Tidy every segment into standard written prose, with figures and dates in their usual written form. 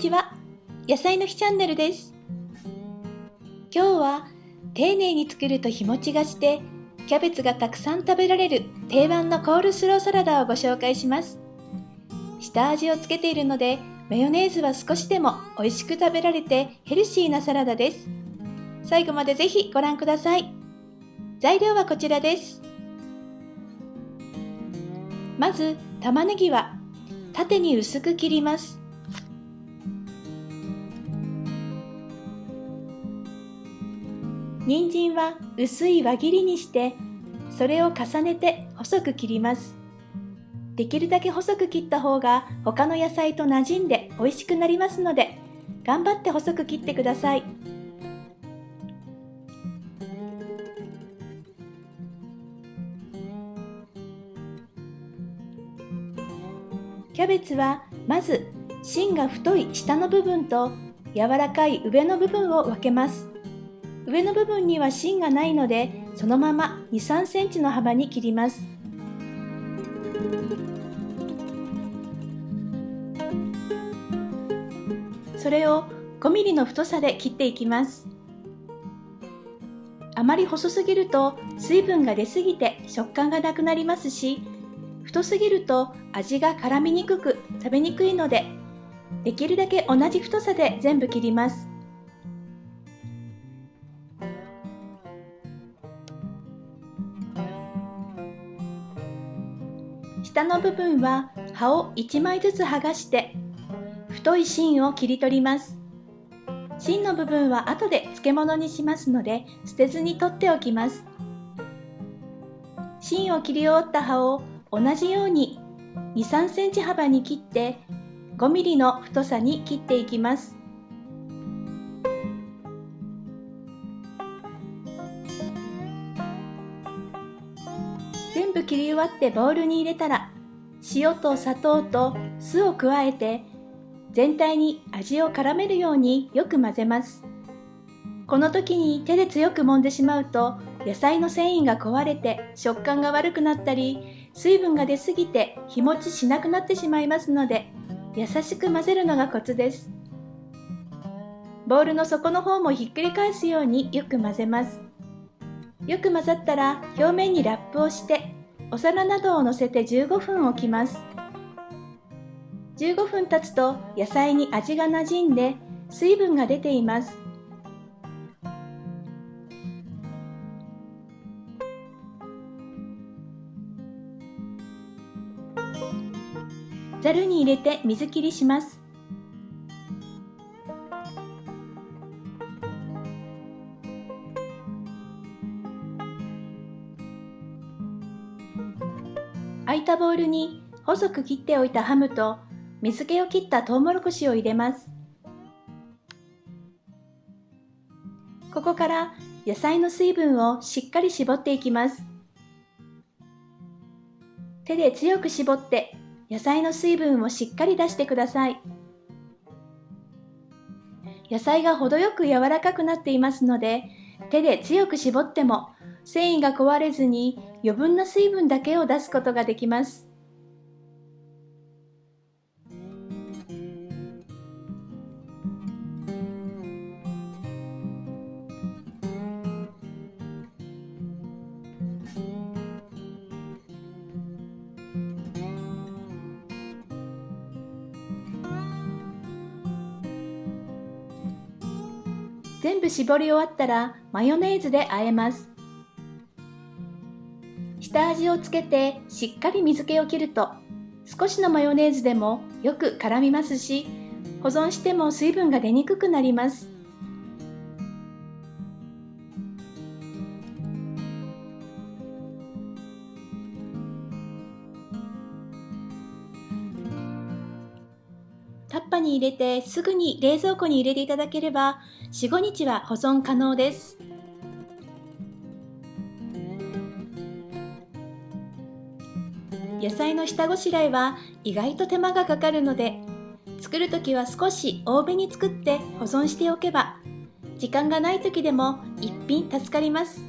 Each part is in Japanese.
ちは。野菜の日チャンネルです。今日は丁寧に作ると日持ちがしてキャベツがたくさん食べられる定番のコールスローサラダをご紹介します。下味をつけているのでマヨネーズは少しでも美味しく食べられてヘルシーなサラダです。最後までぜひご覧ください。材料はこちらです。まず玉ねぎは縦に薄く切ります。人参は薄い輪切りにしてそれを重ねて細く切ります。できるだけ細く切った方が他の野菜と馴染んで美味しくなりますので頑張って細く切ってください。キャベツはまず芯が太い下の部分と柔らかい上の部分を分けます。上の部分には芯がないのでそのまま 2,3 センチの幅に切ります。それを5ミリの太さで切っていきます。あまり細すぎると水分が出すぎて食感がなくなりますし、太すぎると味が絡みにくく食べにくいので、できるだけ同じ太さで全部切ります。下の部分は葉を1枚ずつ剥がして太い芯を切り取ります。芯の部分は後で漬物にしますので捨てずに取っておきます。芯を切り終わった葉を同じように 2,3 センチ幅に切って5ミリの太さに切っていきます。全部切り終わってボウルに入れたら塩と砂糖と酢を加えて全体に味を絡めるようによく混ぜます。この時に手で強く揉んでしまうと野菜の繊維が壊れて食感が悪くなったり水分が出すぎて日持ちしなくなってしまいますので優しく混ぜるのがコツです。ボウルの底の方もひっくり返すようによく混ぜます。よく混ざったら表面にラップをしてお皿などを乗せて15分置きます。15分経つと野菜に味がなじんで水分が出ています。ざるに入れて水切りします。空いたボウルに細く切っておいたハムと水気を切ったトウモロコシを入れます。ここから野菜の水分をしっかり絞っていきます。手で強く絞って野菜の水分をしっかり出してください。野菜が程よく柔らかくなっていますので、手で強く絞っても繊維が壊れずに余分な水分だけを出すことができます。全部絞り終わったらマヨネーズで和えます。下味をつけてしっかり水気を切ると少しのマヨネーズでもよく絡みますし、保存しても水分が出にくくなります。タッパに入れてすぐに冷蔵庫に入れていただければ 4,5 日は保存可能です。野菜の下ごしらえは意外と手間がかかるので、作るときは少し多めに作って保存しておけば時間がないときでも一品助かります。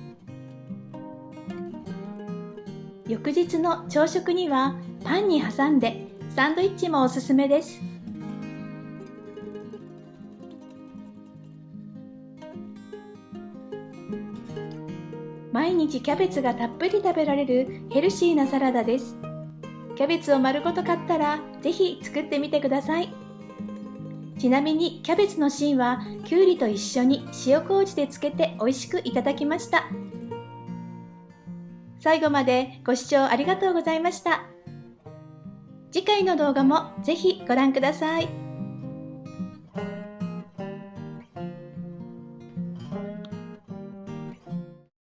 翌日の朝食にはパンに挟んでサンドイッチもおすすめです。毎日キャベツがたっぷり食べられるヘルシーなサラダです。キャベツを丸ごと買ったらぜひ作ってみてください。ちなみにキャベツの芯はきゅうりと一緒に塩麹で漬けて美味しくいただきました。最後までご視聴ありがとうございました。次回の動画もぜひご覧ください。